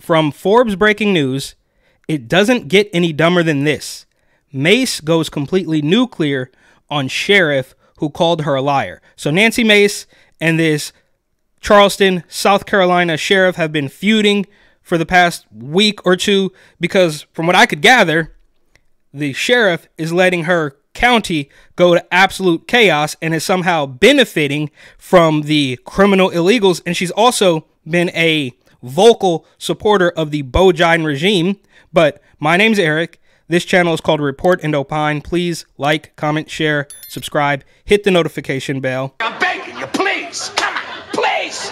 from Forbes breaking news, it doesn't get any dumber than this. Mace goes completely nuclear on sheriff who called her a liar. So Nancy Mace and this Charleston, South Carolina sheriff have been feuding for the past week or two because from what I could gather, the sheriff is letting her county go to absolute chaos and is somehow benefiting from the criminal illegals. And she's also been a vocal supporter of the Bo Jiden regime. But my name's Eric. This channel is called Report and Opine. Please like, comment, share, subscribe, hit the notification bell. I'm begging you, please. Come on, please.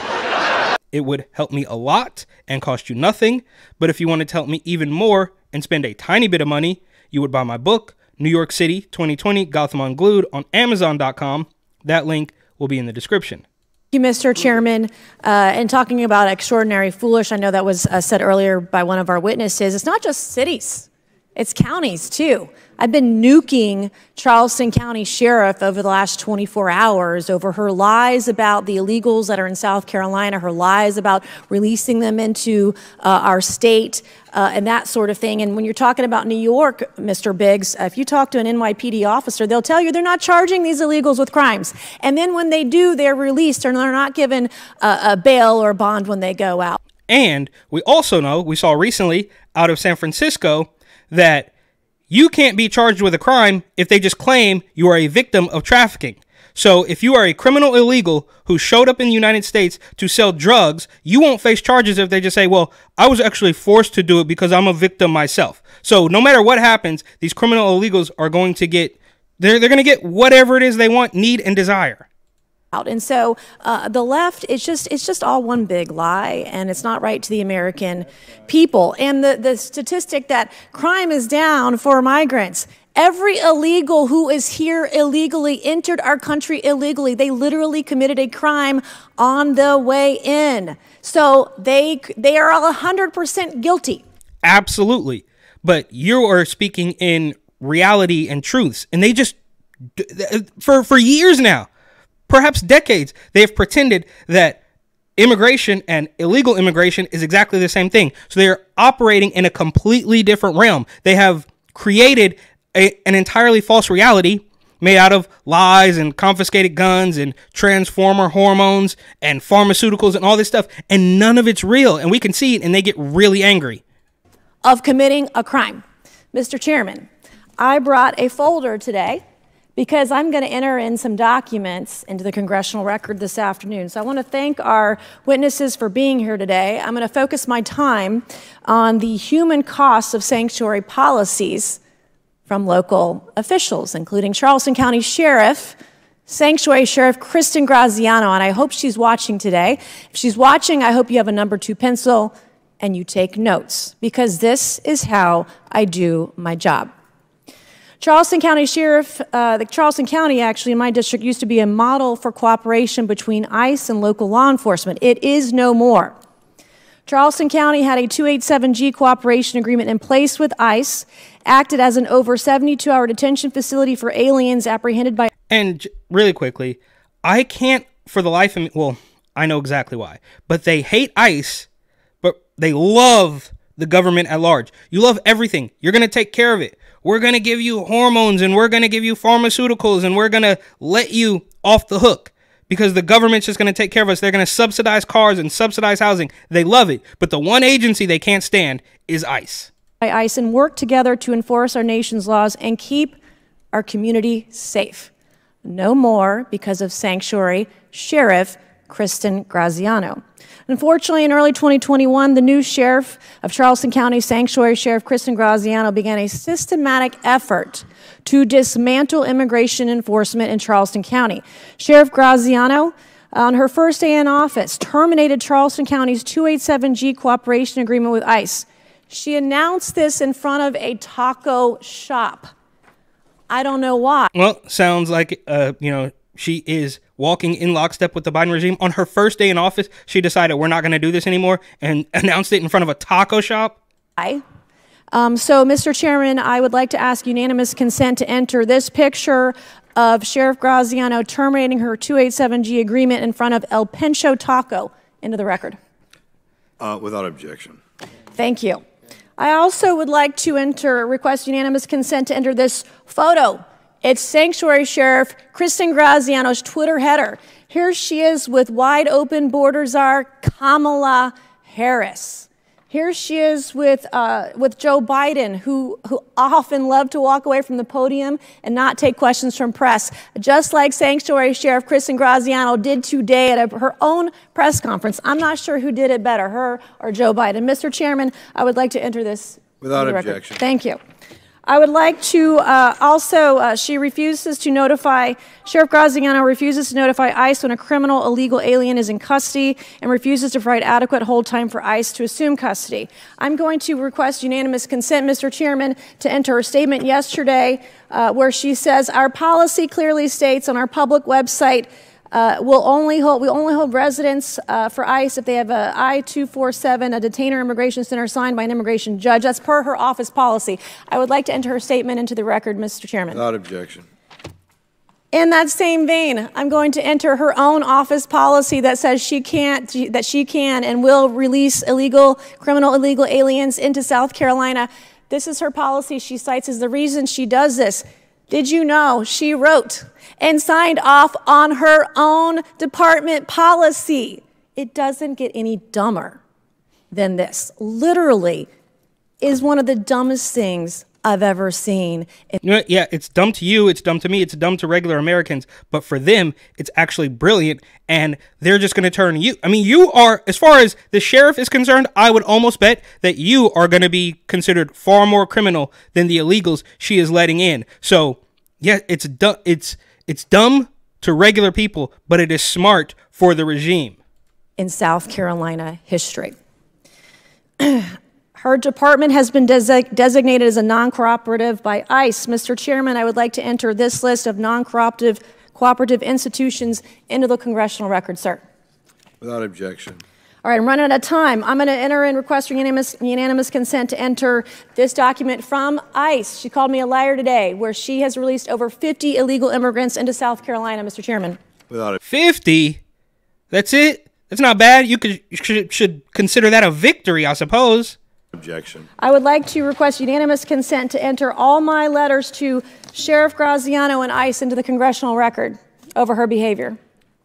It would help me a lot and cost you nothing. But if you wanted to help me even more and spend a tiny bit of money, you would buy my book, New York City 2020 Gotham Unglued, on Amazon.com. That link will be in the description. Thank you, Mr. Chairman. And talking about extraordinary foolish, I know that was said earlier by one of our witnesses. It's not just cities. It's counties, too. I've been nuking Charleston County Sheriff over the last 24 hours over her lies about the illegals that are in South Carolina, her lies about releasing them into our state, and that sort of thing. And when you're talking about New York, Mr. Biggs, if you talk to an NYPD officer, they'll tell you they're not charging these illegals with crimes. And then when they do, they're released, and they're not given a bail or a bond when they go out. And we also know, we saw recently out of San Francisco, that you can't be charged with a crime if they just claim you are a victim of trafficking. So if you are a criminal illegal who showed up in the United States to sell drugs, you won't face charges if they just say, well, I was actually forced to do it because I'm a victim myself. So no matter what happens, these criminal illegals are going to get, they're going to get whatever it is they want, need, and desire. And so the left, it's just all one big lie, and it's not right to the American people. And the statistic that crime is down for migrants, every illegal who is here illegally entered our country illegally. They literally committed a crime on the way in. So they are all 100% guilty. Absolutely. But you are speaking in reality and truths. And they just, for years now, perhaps decades, they have pretended that immigration and illegal immigration is exactly the same thing. So they are operating in a completely different realm. They have created an entirely false reality made out of lies and confiscated guns and transformer hormones and pharmaceuticals and all this stuff. And none of it's real. And we can see it, and they get really angry. Of committing a crime. Mr. Chairman, I brought a folder today because I'm going to enter in some documents into the congressional record this afternoon. So I want to thank our witnesses for being here today. I'm going to focus my time on the human costs of sanctuary policies from local officials, including Charleston County Sheriff, Sanctuary Sheriff Kristen Graziano, and I hope she's watching today. If she's watching, I hope you have a number 2 pencil and you take notes, because this is how I do my job. Charleston County Sheriff, the Charleston County actually in my district used to be a model for cooperation between ICE and local law enforcement. It is no more. Charleston County had a 287G cooperation agreement in place with ICE, acted as an over 72-hour detention facility for aliens apprehended by... And really quickly, I can't for the life of me, well, I know exactly why, but they hate ICE, but they love the government at large. You love everything. You're going to take care of it. We're going to give you hormones, and we're going to give you pharmaceuticals, and we're going to let you off the hook because the government's just going to take care of us. They're going to subsidize cars and subsidize housing. They love it. But the one agency they can't stand is ICE. ICE and work together to enforce our nation's laws and keep our community safe. No more because of Sanctuary Sheriff Kristen Graziano. Unfortunately, in early 2021, the new sheriff of Charleston County, Sanctuary Sheriff Kristen Graziano, began a systematic effort to dismantle immigration enforcement in Charleston County. Sheriff Graziano, on her first day in office, terminated Charleston County's 287G cooperation agreement with ICE. She announced this in front of a taco shop. I don't know why. Well, sounds like, she is walking in lockstep with the Biden regime. On her first day in office, she decided we're not going to do this anymore and announced it in front of a taco shop. So, Mr. Chairman, I would like to ask unanimous consent to enter this picture of Sheriff Graziano terminating her 287G agreement in front of El Pincho Taco into the record. Without objection. Thank you. I also would like to request unanimous consent to enter this photo. It's Sanctuary Sheriff Kristen Graziano's Twitter header. Here she is with wide open borders are Kamala Harris. Here she is with Joe Biden, who often loved to walk away from the podium and not take questions from press, just like Sanctuary Sheriff Kristen Graziano did today at her own press conference. I'm not sure who did it better, her or Joe Biden. Mr. Chairman, I would like to enter this. Without objection. Thank you. I would like to she refuses to notify, Sheriff Graziano refuses to notify ICE when a criminal illegal alien is in custody and refuses to provide adequate hold time for ICE to assume custody. I'm going to request unanimous consent, Mr. Chairman, to enter her statement yesterday where she says, our policy clearly states on our public website we only hold residents for ICE if they have a I-247, a detainer immigration center signed by an immigration judge. That's per her office policy. I would like to enter her statement into the record, Mr. Chairman. Without objection. In that same vein, I'm going to enter her own office policy that says she can and will release criminal illegal aliens into South Carolina. This is her policy she cites as the reason she does this. Did you know she wrote and signed off on her own department policy? It doesn't get any dumber than this. Literally is one of the dumbest things I've ever seen. Yeah, it's dumb to you, it's dumb to me, it's dumb to regular Americans, but for them, it's actually brilliant, and they're just going to turn you. I mean, you are, as far as the sheriff is concerned, I would almost bet that you are going to be considered far more criminal than the illegals she is letting in. So, yeah, it's dumb to regular people, but it is smart for the regime. In South Carolina history. Her department has been designated as a non-cooperative by ICE. Mr. Chairman, I would like to enter this list of non-cooperative institutions into the congressional record, sir. Without objection. All right, I'm running out of time. I'm going to enter in request for unanimous consent to enter this document from ICE. She called me a liar today, where she has released over 50 illegal immigrants into South Carolina, Mr. Chairman. Without 50? That's it? That's not bad. You should consider that a victory, I suppose. objection. I would like to request unanimous consent to enter all my letters to Sheriff Graziano and ICE into the congressional record over her behavior.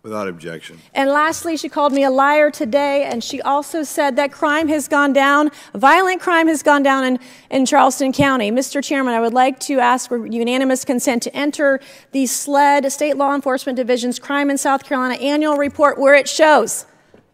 Without objection. And lastly, she called me a liar today, and she also said that crime has gone down, violent crime has gone down in Charleston County. Mr. Chairman, I would like to ask for unanimous consent to enter the SLED, State Law Enforcement Division's Crime in South Carolina annual report, where it shows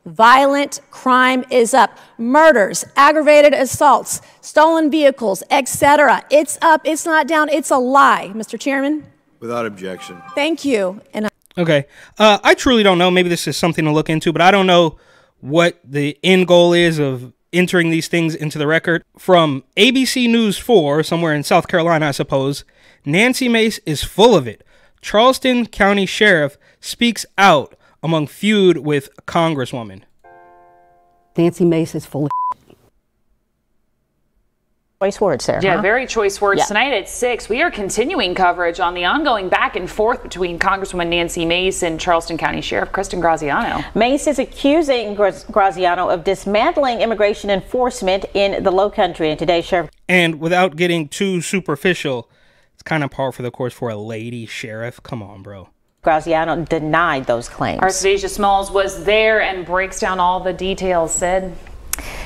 violent crime is up. Murders, aggravated assaults, stolen vehicles, etc. It's up, it's not down, it's a lie. Mr. Chairman? Without objection. Thank you. And Okay. I truly don't know. Maybe this is something to look into, but I don't know what the end goal is of entering these things into the record. From ABC News 4, somewhere in South Carolina, I suppose, Nancy Mace is full of it. Charleston County Sheriff speaks out among feud with Congresswoman. Nancy Mace is full of choice words there. Yeah, huh? very choice words. Yeah. Tonight at 6, we are continuing coverage on the ongoing back and forth between Congresswoman Nancy Mace and Charleston County Sheriff Kristen Graziano. Mace is accusing Graziano of dismantling immigration enforcement in the Low Country. And today, Sheriff. And without getting too superficial, it's kind of par for the course for a lady sheriff. Come on, bro. Graziano denied those claims. Our Sadeja Smalls was there and breaks down all the details, said.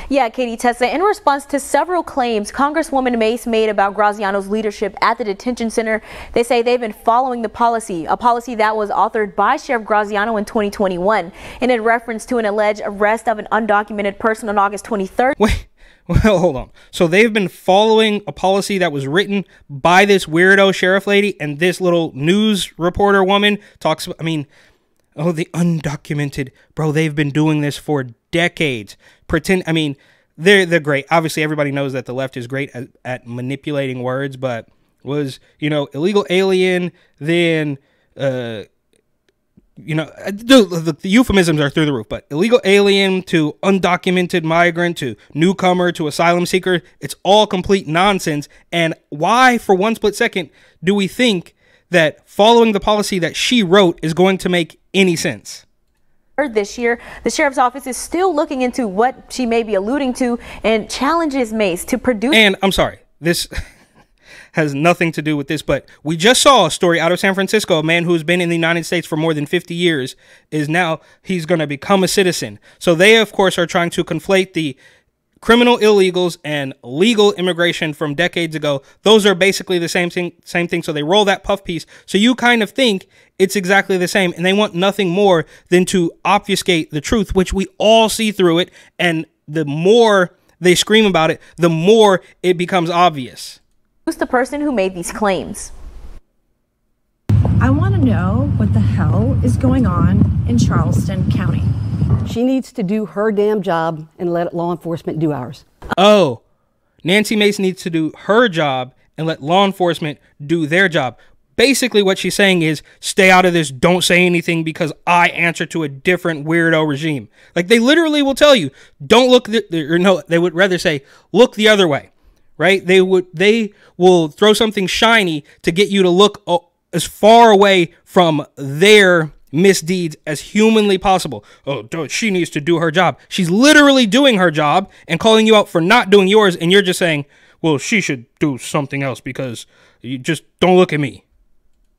Yeah, Katie Tessa, in response to several claims Congresswoman Mace made about Graziano's leadership at the detention center, they say they've been following the policy, a policy that was authored by Sheriff Graziano in 2021, and in reference to an alleged arrest of an undocumented person on August 23rd. Wait, well, hold on. So they've been following a policy that was written by this weirdo sheriff lady, and this little news reporter woman talks about, I mean, oh, the undocumented. Bro, they've been doing this for decades. I mean, they're great. Obviously, everybody knows that the left is great at manipulating words, but was, you know, illegal alien, then, you know, the euphemisms are through the roof, but illegal alien to undocumented migrant to newcomer to asylum seeker, it's all complete nonsense. And why, for one split second, do we think that following the policy that she wrote is going to make any sense? This year, the sheriff's office is still looking into what she may be alluding to and challenges Mace to produce. And I'm sorry, this has nothing to do with this, but we just saw a story out of San Francisco. A man who's been in the United States for more than 50 years is now, he's going to become a citizen. So they, of course, are trying to conflate the criminal illegals and legal immigration from decades ago. Those are basically the same thing. So they roll that puff piece. So you kind of think it's exactly the same, and they want nothing more than to obfuscate the truth, which we all see through it. And the more they scream about it, the more it becomes obvious. Who's the person who made these claims? I want to know what the hell is going on in Charleston County. She needs to do her damn job and let law enforcement do ours. Oh, Nancy Mace needs to do her job and let law enforcement do their job. Basically what she's saying is, stay out of this, don't say anything because I answer to a different weirdo regime. Like, they literally will tell you, don't look, or no, they would rather say, look the other way, right? They will throw something shiny to get you to look as far away from their misdeeds as humanly possible. Oh, she needs to do her job. She's literally doing her job and calling you out for not doing yours, and you're just saying, well, she should do something else because you just don't look at me.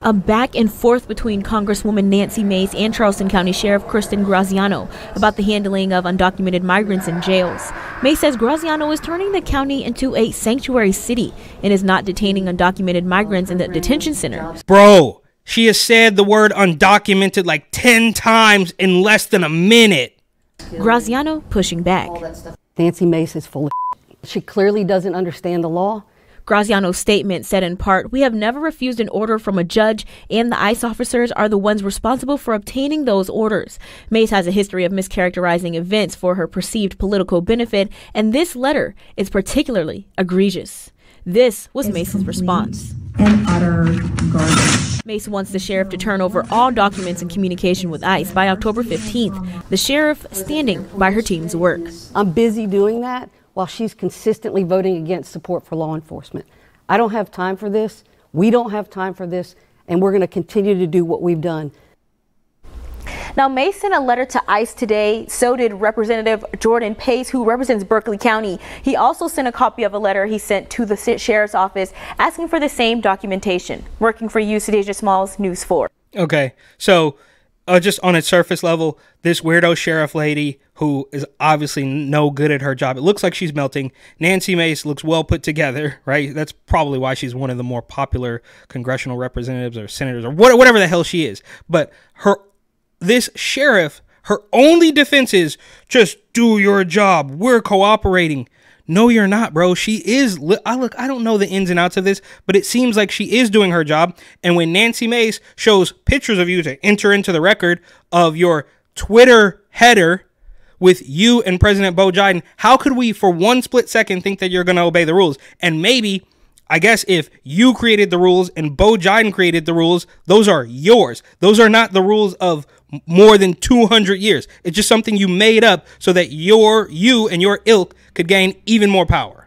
A back and forth between Congresswoman Nancy Mace and Charleston County Sheriff Kristen Graziano about the handling of undocumented migrants in jails. Mace says Graziano is turning the county into a sanctuary city and is not detaining undocumented migrants in the detention center. Bro, she has said the word undocumented like 10 times in less than a minute. Graziano pushing back. Nancy Mace is full of shit. She clearly doesn't understand the law. Graziano's statement said in part, "We have never refused an order from a judge, and the ICE officers are the ones responsible for obtaining those orders." Mace has a history of mischaracterizing events for her perceived political benefit, and this letter is particularly egregious. This was Mace's response. And utter garbage. Mace wants the sheriff to turn over all documents and communication with ICE by October 15th. The sheriff standing by her team's work. I'm busy doing that while she's consistently voting against support for law enforcement. I don't have time for this. We don't have time for this. And we're going to continue to do what we've done. Now, Mace sent a letter to ICE today. So did Representative Jordan Pace, who represents Berkeley County. He also sent a copy of a letter he sent to the sheriff's office asking for the same documentation. Working for you, Sadeja Smalls, News 4. Okay, so just on its surface level, this weirdo sheriff lady who is obviously no good at her job. It looks like she's melting. Nancy Mace looks well put together, right? That's probably why she's one of the more popular congressional representatives or senators or whatever the hell she is. But this sheriff, her only defense is just do your job. We're cooperating. No, you're not, bro. She is. I don't know the ins and outs of this, but it seems like she is doing her job. And when Nancy Mace shows pictures of you to enter into the record of your Twitter header with you and President Beau Biden, how could we for one split second think that you're going to obey the rules? And maybe, I guess if you created the rules and Beau Biden created the rules, those are yours. Those are not the rules of more than 200 years. It's just something you made up so that you and your ilk could gain even more power.